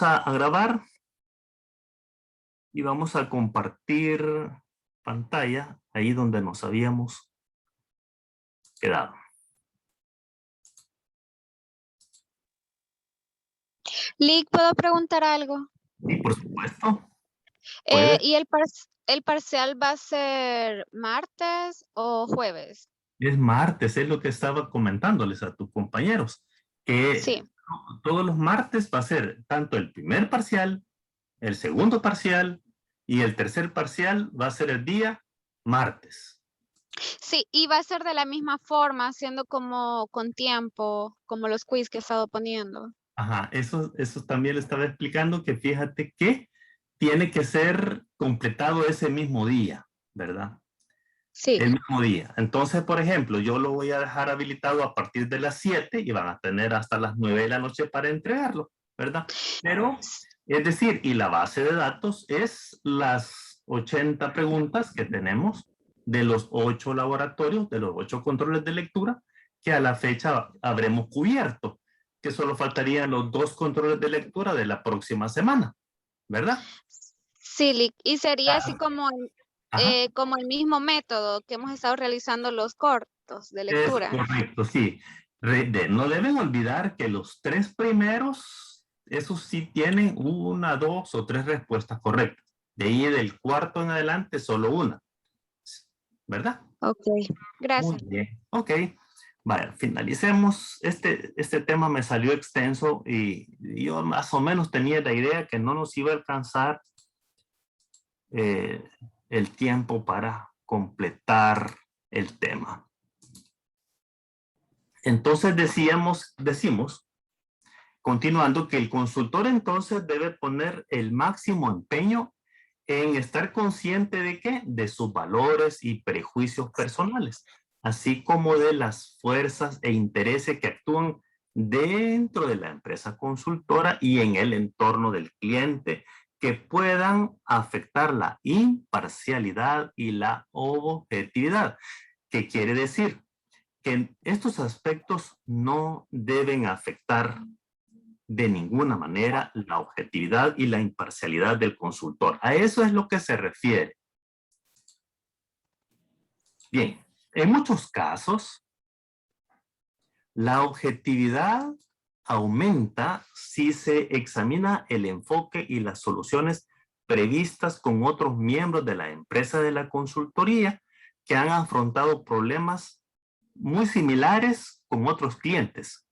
a grabar y vamos a compartir pantalla ahí donde nos habíamos quedado. Lick, ¿puedo preguntar algo? Y por supuesto, puede. ¿Y el parcial va a ser martes o jueves? Es martes, es lo que estaba comentándoles a tus compañeros, que Sí. todos los martes va a ser tanto el primer parcial, el segundo parcial y el tercer parcial va a ser el día martes. Sí, y va a ser de la misma forma, siendo como con tiempo, como los quiz que he estado poniendo. Ajá, eso también le estaba explicando que fíjate que tiene que ser completado ese mismo día, ¿verdad? Sí. El mismo día. Entonces, por ejemplo, yo lo voy a dejar habilitado a partir de las 7 y van a tener hasta las 9 de la noche para entregarlo, ¿verdad? Pero, es decir, y la base de datos es las 80 preguntas que tenemos de los 8 laboratorios, de los 8 controles de lectura, que a la fecha habremos cubierto, que solo faltarían los 2 controles de lectura de la próxima semana, ¿verdad? Sí, Lick, y sería así Ah, ajá. como el mismo método que hemos estado realizando los cortos de Es lectura. correcto, sí. No deben olvidar que los 3 primeros, esos sí tienen una, 2 o 3 respuestas correctas. De ahí del cuarto en adelante, solo una. ¿Verdad? Ok, Muy gracias. bien. Ok. Vale, finalicemos. Este tema me salió extenso y yo más o menos tenía la idea que no nos iba a alcanzar eh, el tiempo para completar el tema. Entonces decimos, continuando, que el consultor entonces debe poner el máximo empeño en estar consciente de qué, de sus valores y prejuicios personales, así como de las fuerzas e intereses que actúan dentro de la empresa consultora y en el entorno del cliente que puedan afectar la imparcialidad y la objetividad. ¿Qué quiere decir? Que estos aspectos no deben afectar de ninguna manera la objetividad y la imparcialidad del consultor. A eso es lo que se refiere. Bien, en muchos casos, la objetividad aumenta si se examina el enfoque y las soluciones previstas con otros miembros de la empresa de la consultoría que han afrontado problemas muy similares con otros clientes.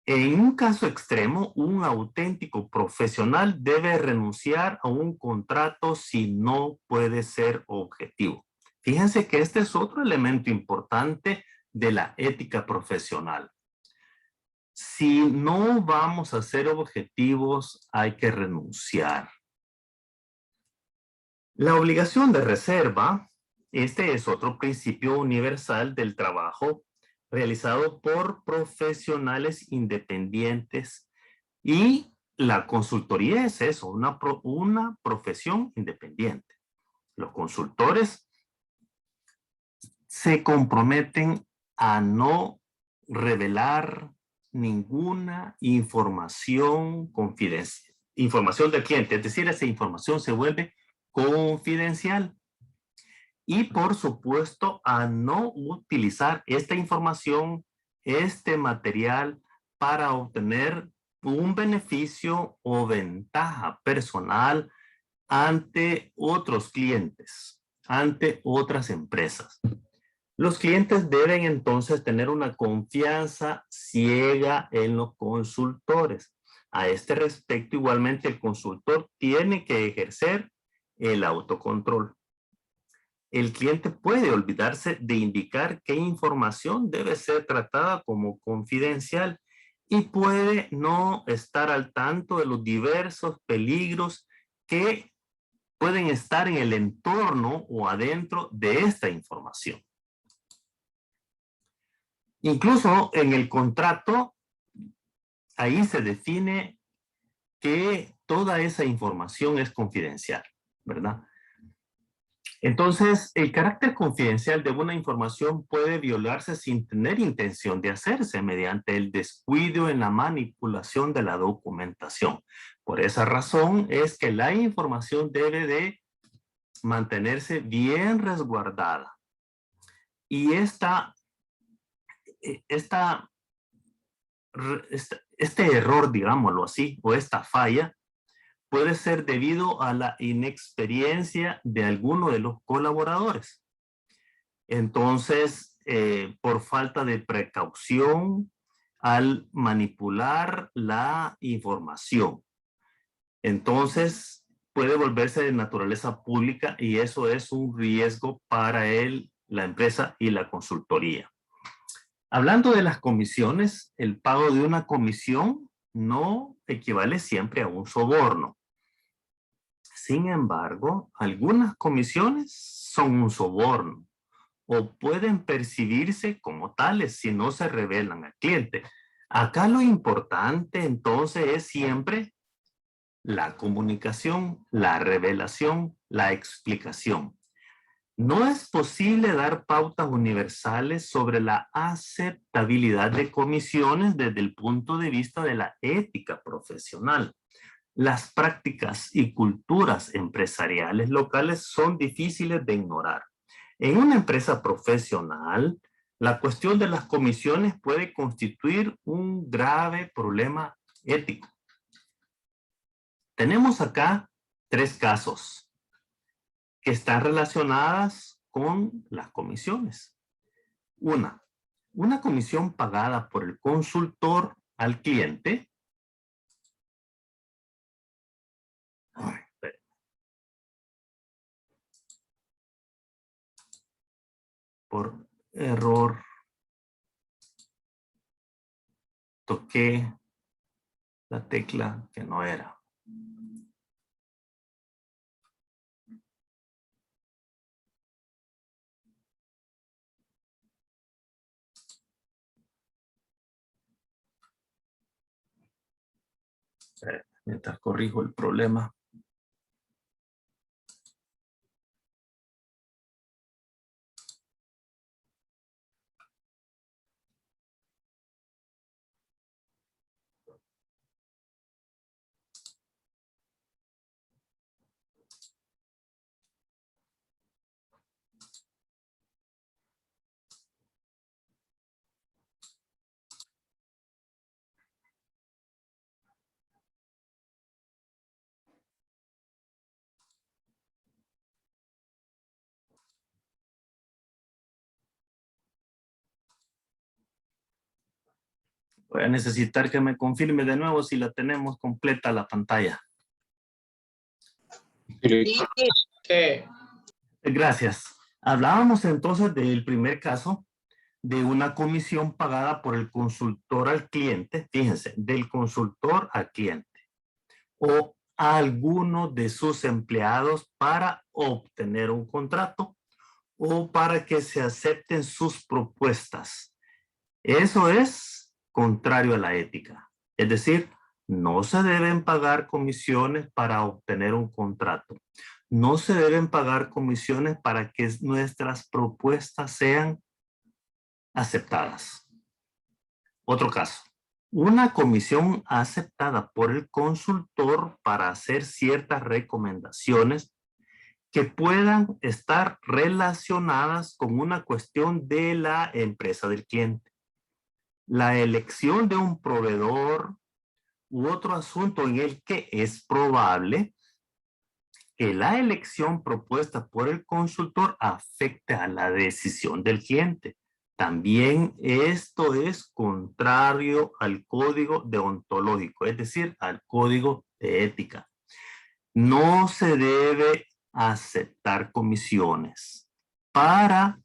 En un caso extremo, un auténtico profesional debe renunciar a un contrato si no puede ser objetivo. Fíjense que este es otro elemento importante de la ética profesional. Si no vamos a ser objetivos, hay que renunciar. La obligación de reserva, este es otro principio universal del trabajo realizado por profesionales independientes y la consultoría es eso, una profesión independiente. Los consultores se comprometen a no revelar ninguna información confidencial, información del cliente, es decir, esa información se vuelve confidencial. Y por supuesto a no utilizar esta información, este material para obtener un beneficio o ventaja personal ante otros clientes, ante otras empresas. Los clientes deben entonces tener una confianza ciega en los consultores. A este respecto, igualmente, el consultor tiene que ejercer el autocontrol. El cliente puede olvidarse de indicar qué información debe ser tratada como confidencial y puede no estar al tanto de los diversos peligros que pueden estar en el entorno o adentro de esta información. Incluso en el contrato, ahí se define que toda esa información es confidencial, ¿verdad? Entonces, el carácter confidencial de una información puede violarse sin tener intención de hacerse mediante el descuido en la manipulación de la documentación. Por esa razón es que la información debe de mantenerse bien resguardada. Y este error, digámoslo así, o esta falla, puede ser debido a la inexperiencia de alguno de los colaboradores. Entonces, por falta de precaución al manipular la información. Entonces, puede volverse de naturaleza pública y eso es un riesgo para la empresa y la consultoría. Hablando de las comisiones, el pago de una comisión no equivale siempre a un soborno. Sin embargo, algunas comisiones son un soborno o pueden percibirse como tales si no se revelan al cliente. Acá lo importante entonces es siempre la comunicación, la revelación, la explicación. No es posible dar pautas universales sobre la aceptabilidad de comisiones desde el punto de vista de la ética profesional. Las prácticas y culturas empresariales locales son difíciles de ignorar. En una empresa profesional, la cuestión de las comisiones puede constituir un grave problema ético. Tenemos acá 3 casos que están relacionadas con las comisiones. Una comisión pagada por el consultor al cliente. Por error toqué la tecla que no era. Mientras corrijo el problema. Voy a necesitar que me confirme de nuevo si la tenemos completa la pantalla. Sí. Gracias. Hablábamos entonces del primer caso de una comisión pagada por el consultor al cliente, fíjense, del consultor al cliente o a alguno de sus empleados para obtener un contrato o para que se acepten sus propuestas. Eso es contrario a la ética. Es decir, no se deben pagar comisiones para obtener un contrato. No se deben pagar comisiones para que nuestras propuestas sean aceptadas. Otro caso. Una comisión aceptada por el consultor para hacer ciertas recomendaciones que puedan estar relacionadas con una cuestión de la empresa del cliente. La elección de un proveedor u otro asunto en el que es probable que la elección propuesta por el consultor afecte a la decisión del cliente. También esto es contrario al código deontológico, es decir, al código de ética. No se debe aceptar comisiones para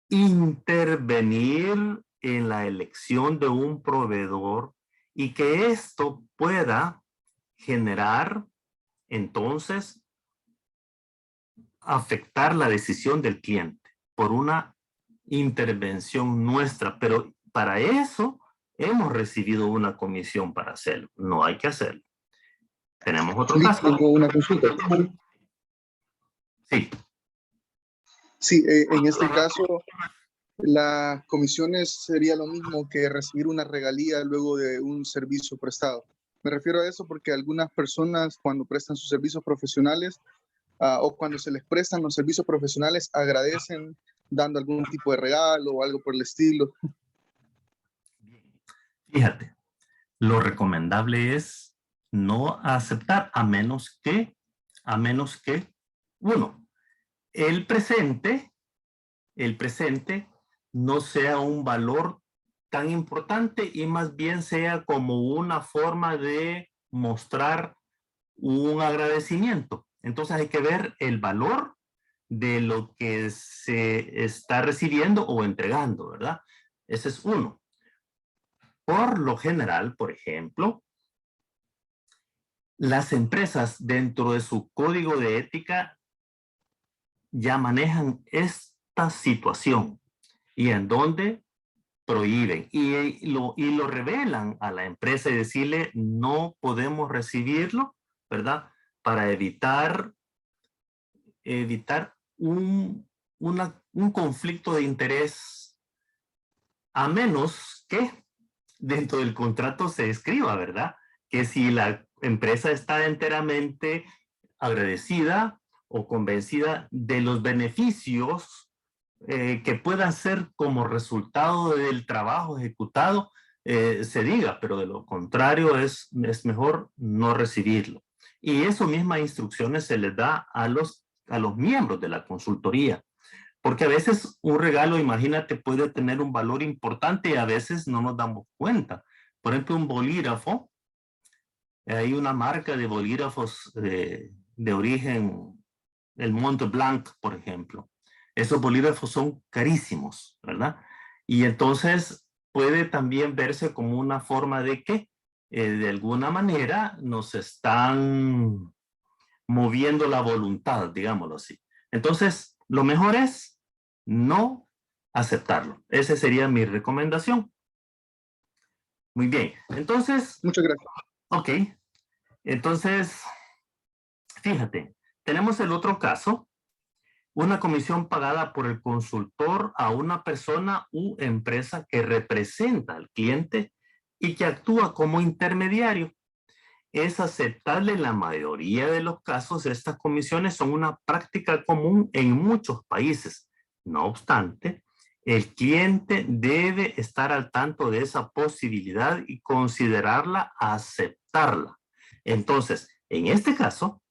intervenir en la elección de un proveedor y que esto pueda generar entonces afectar la decisión del cliente por una intervención nuestra, pero para eso hemos recibido una comisión para hacerlo. No hay que hacerlo. Tenemos otro caso. Tengo una consulta. Sí. Sí, en este caso, las comisiones sería lo mismo que recibir una regalía luego de un servicio prestado. Me refiero a eso porque algunas personas cuando prestan sus servicios profesionales o cuando se les prestan los servicios profesionales agradecen dando algún tipo de regalo o algo por el estilo. Fíjate, lo recomendable es no aceptar a menos que, uno, el presente no sea un valor tan importante y más bien sea como una forma de mostrar un agradecimiento. Entonces hay que ver el valor de lo que se está recibiendo o entregando, ¿verdad? Ese es uno. Por lo general, por ejemplo, las empresas dentro de su código de ética ya manejan esta situación y en donde prohíben y lo revelan a la empresa y decirle no podemos recibirlo, ¿verdad? Para evitar un conflicto de interés, a menos que dentro del contrato se escriba, ¿verdad? Que si la empresa está enteramente agradecida o convencida de los beneficios que puedan ser como resultado del trabajo ejecutado, se diga, pero de lo contrario es mejor no recibirlo. Y eso mismas instrucciones se les da a los miembros de la consultoría. Porque a veces un regalo, imagínate, puede tener un valor importante y a veces no nos damos cuenta. Por ejemplo, un bolígrafo. Hay una marca de bolígrafos de origen, el Mont Blanc, por ejemplo. Esos bolígrafos son carísimos, ¿verdad? Y entonces puede también verse como una forma de que de alguna manera nos están moviendo la voluntad, digámoslo así. Entonces, lo mejor es no aceptarlo. Esa sería mi recomendación. Muy bien. Entonces, Muchas gracias. ok. Entonces, fíjate, tenemos el otro caso, una comisión pagada por el consultor a una persona u empresa que representa al cliente y que actúa como intermediario. Es aceptable en la mayoría de los casos. Estas comisiones son una práctica común en muchos países. No obstante, el cliente debe estar al tanto de esa posibilidad y considerarla, aceptarla. Entonces, en este caso,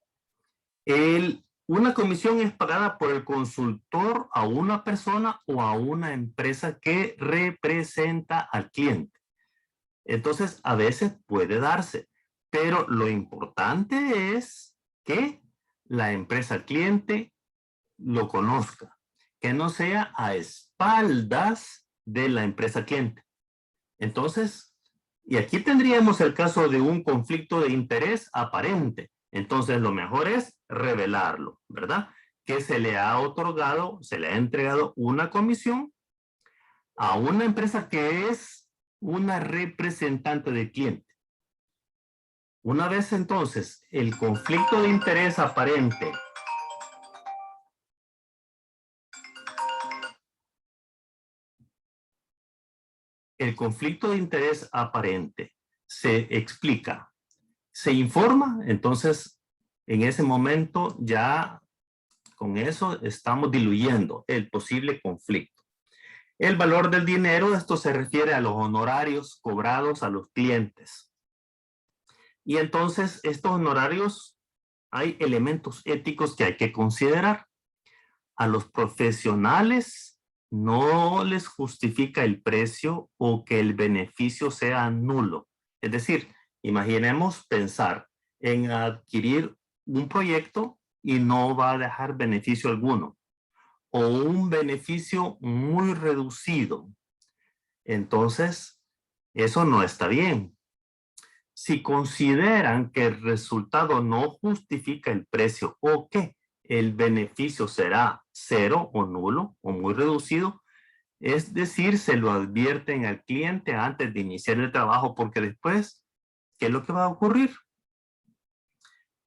una comisión es pagada por el consultor a una persona o a una empresa que representa al cliente. Entonces, a veces puede darse, pero lo importante es que la empresa al cliente lo conozca, que no sea a espaldas de la empresa cliente. Entonces, y aquí tendríamos el caso de un conflicto de interés aparente. Entonces, lo mejor es revelarlo, ¿verdad? Que se le ha otorgado, se le ha entregado una comisión a una empresa que es una representante del cliente. Una vez entonces el conflicto de interés aparente se explica, se informa, entonces en ese momento ya con eso estamos diluyendo el posible conflicto. El valor del dinero, esto se refiere a los honorarios cobrados a los clientes. Y entonces estos honorarios, hay elementos éticos que hay que considerar. A los profesionales no les justifica el precio o que el beneficio sea nulo. Es decir, imaginemos pensar en adquirir un proyecto y no va a dejar beneficio alguno, o un beneficio muy reducido. Entonces, eso no está bien. Si consideran que el resultado no justifica el precio o que el beneficio será cero o nulo o muy reducido, es decir, se lo advierten al cliente antes de iniciar el trabajo, porque después, ¿qué es lo que va a ocurrir?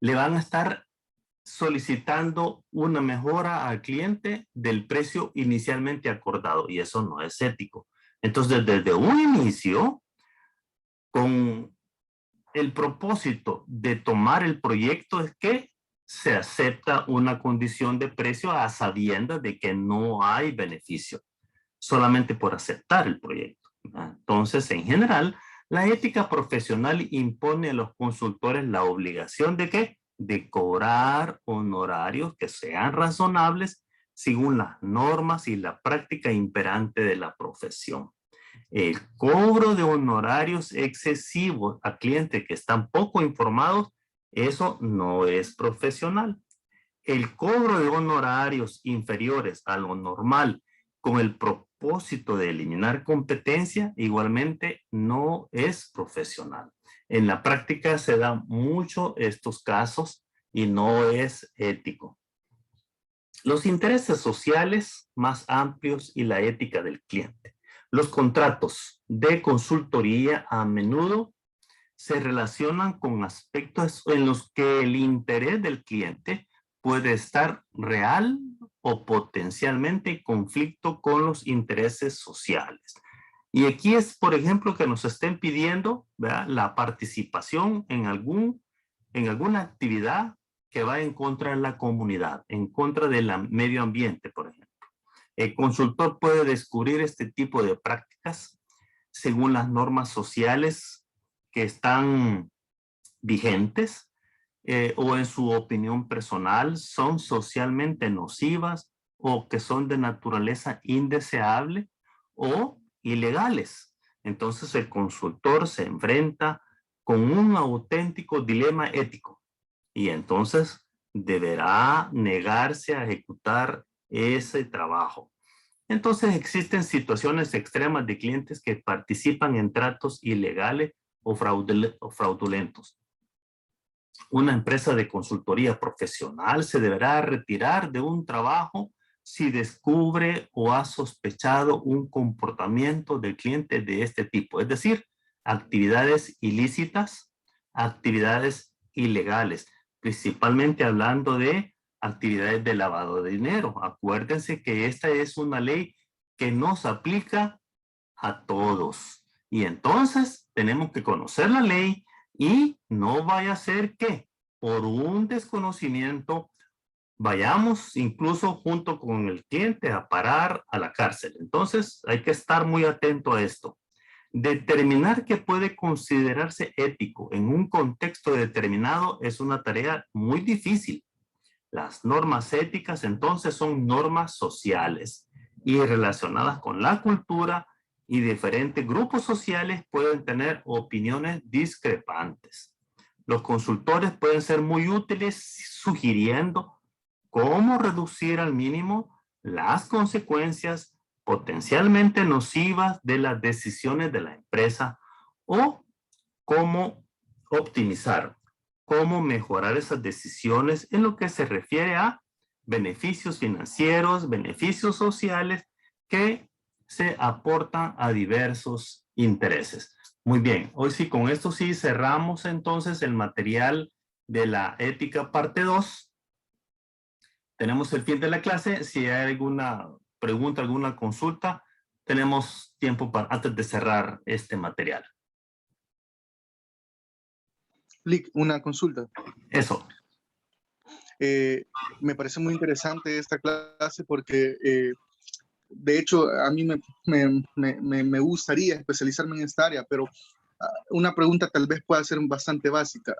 Le van a estar solicitando una mejora al cliente del precio inicialmente acordado, y eso no es ético. Entonces, desde un inicio, con el propósito de tomar el proyecto, es que se acepta una condición de precio a sabiendas de que no hay beneficio, solamente por aceptar el proyecto, ¿verdad? Entonces, en general, la ética profesional impone a los consultores la obligación de ¿qué? De cobrar honorarios que sean razonables según las normas y la práctica imperante de la profesión. El cobro de honorarios excesivos a clientes que están poco informados, eso no es profesional. El cobro de honorarios inferiores a lo normal con el propósito de eliminar competencia, igualmente no es profesional. En la práctica se dan mucho estos casos y no es ético. Los intereses sociales más amplios y la ética del cliente. Los contratos de consultoría a menudo se relacionan con aspectos en los que el interés del cliente puede estar real o potencialmente en conflicto con los intereses sociales. Y aquí es, por ejemplo, que nos estén pidiendo, ¿verdad?, la participación en alguna actividad que va en contra de la comunidad, en contra del medio ambiente, por ejemplo. El consultor puede descubrir este tipo de prácticas según las normas sociales que están vigentes, o en su opinión personal son socialmente nocivas o que son de naturaleza indeseable o ilegales. Entonces el consultor se enfrenta con un auténtico dilema ético y entonces deberá negarse a ejecutar ese trabajo. Entonces existen situaciones extremas de clientes que participan en tratos ilegales o fraudulentos. Una empresa de consultoría profesional se deberá retirar de un trabajo si descubre o ha sospechado un comportamiento del cliente de este tipo, es decir, actividades ilícitas, actividades ilegales, principalmente hablando de actividades de lavado de dinero. Acuérdense que esta es una ley que nos aplica a todos. Y entonces tenemos que conocer la ley y no vaya a ser que por un desconocimiento vayamos incluso junto con el cliente a parar a la cárcel. Entonces hay que estar muy atento a esto. Determinar qué puede considerarse ético en un contexto determinado es una tarea muy difícil. Las normas éticas entonces son normas sociales y relacionadas con la cultura, y diferentes grupos sociales pueden tener opiniones discrepantes. Los consultores pueden ser muy útiles sugiriendo cómo reducir al mínimo las consecuencias potencialmente nocivas de las decisiones de la empresa o cómo optimizar, cómo mejorar esas decisiones en lo que se refiere a beneficios financieros, beneficios sociales que se aportan a diversos intereses. Muy bien, hoy sí, con esto sí cerramos entonces el material de la ética parte 2. Tenemos el fin de la clase. Si hay alguna pregunta, alguna consulta, tenemos tiempo antes de cerrar este material. Lick, una consulta. Eso. Me parece muy interesante esta clase porque, de hecho, a mí me gustaría especializarme en esta área, pero una pregunta tal vez pueda ser bastante básica.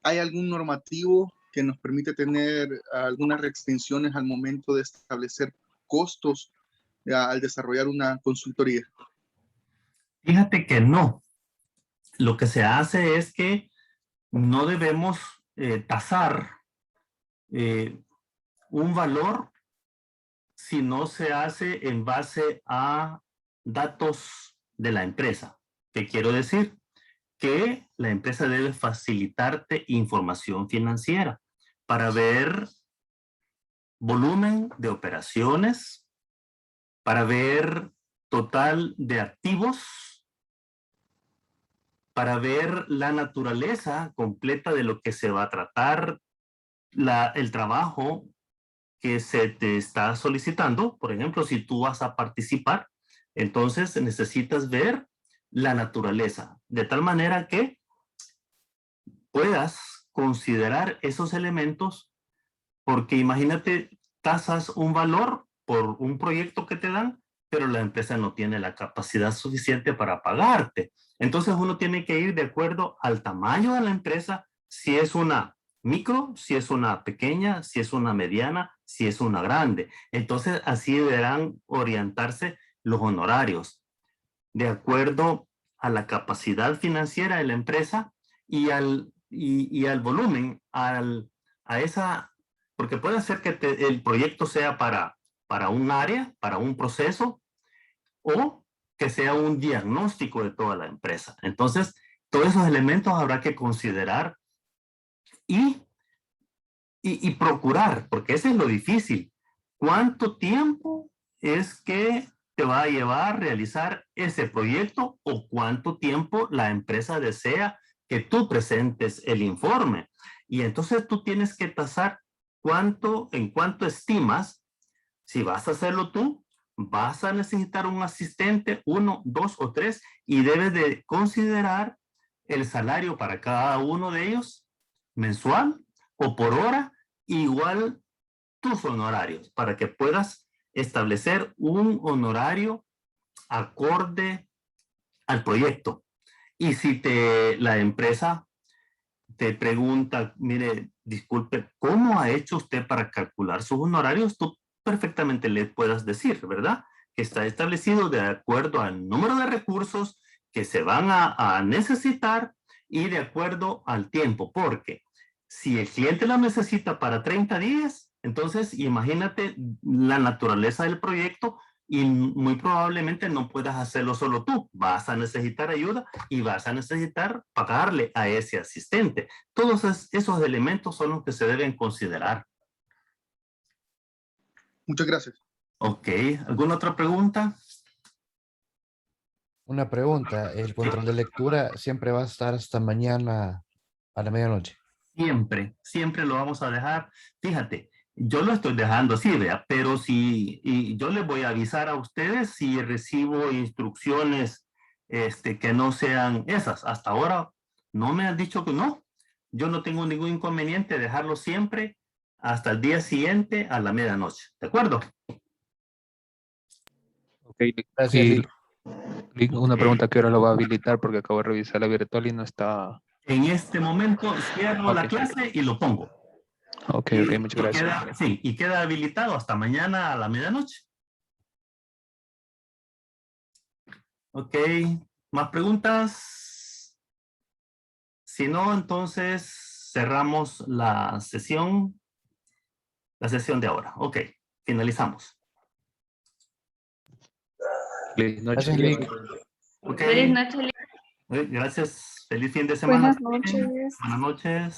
¿Hay algún normativo que nos permite tener algunas restricciones al momento de establecer costos al desarrollar una consultoría? Fíjate que no. Lo que se hace es que no debemos tasar un valor si no se hace en base a datos de la empresa. ¿Qué quiero decir? Que la empresa debe facilitarte información financiera para ver volumen de operaciones, para ver total de activos, para ver la naturaleza completa de lo que se va a tratar, el trabajo que se te está solicitando. Por ejemplo, si tú vas a participar, entonces necesitas ver la naturaleza, de tal manera que puedas considerar esos elementos, porque imagínate, tasas un valor por un proyecto que te dan, pero la empresa no tiene la capacidad suficiente para pagarte. Entonces uno tiene que ir de acuerdo al tamaño de la empresa, si es una micro, si es una pequeña, si es una mediana, si es una grande. Entonces así deberán orientarse los honorarios, de acuerdo a la capacidad financiera de la empresa y al volumen, a esa, porque puede ser que el proyecto sea para un área, para un proceso, o que sea un diagnóstico de toda la empresa. Entonces, todos esos elementos habrá que considerar y procurar, porque ese es lo difícil. ¿Cuánto tiempo es que te va a llevar realizar ese proyecto o cuánto tiempo la empresa desea que tú presentes el informe? Y entonces tú tienes que tasar en cuánto estimas. Si vas a hacerlo tú, vas a necesitar un asistente, 1, 2 o 3, y debes de considerar el salario para cada uno de ellos mensual o por hora, igual tus honorarios, para que puedas establecer un honorario acorde al proyecto. Y si la empresa te pregunta, mire, disculpe, ¿cómo ha hecho usted para calcular sus honorarios? Tú perfectamente le puedas decir, ¿verdad? Que está establecido de acuerdo al número de recursos que se van a necesitar y de acuerdo al tiempo, porque si el cliente la necesita para 30 días, entonces imagínate la naturaleza del proyecto y muy probablemente no puedas hacerlo solo tú. Vas a necesitar ayuda y vas a necesitar pagarle a ese asistente. Todos esos elementos son los que se deben considerar. Muchas gracias. Ok, ¿alguna otra pregunta? Una pregunta, ¿el control de lectura siempre va a estar hasta mañana a la medianoche? Siempre lo vamos a dejar. Fíjate, yo lo estoy dejando así, vea, pero y yo les voy a avisar a ustedes si recibo instrucciones que no sean esas. Hasta ahora no me han dicho que no. Yo no tengo ningún inconveniente de dejarlo siempre hasta el día siguiente a la medianoche. ¿De acuerdo? Ok, Gracias, y Lick. una Ok. pregunta que ahora lo va a habilitar porque acabo de revisar la virtual y no está. En este momento cierro la Ok, clase y lo pongo. ok, muchas gracias. Y queda habilitado hasta mañana a la medianoche. Ok, ¿más preguntas? Si no, entonces cerramos la sesión de ahora. Ok, finalizamos. Feliz noche. Gracias, Lick. Ok, Feliz noche. gracias. Feliz fin de semana. Buenas noches. Buenas noches.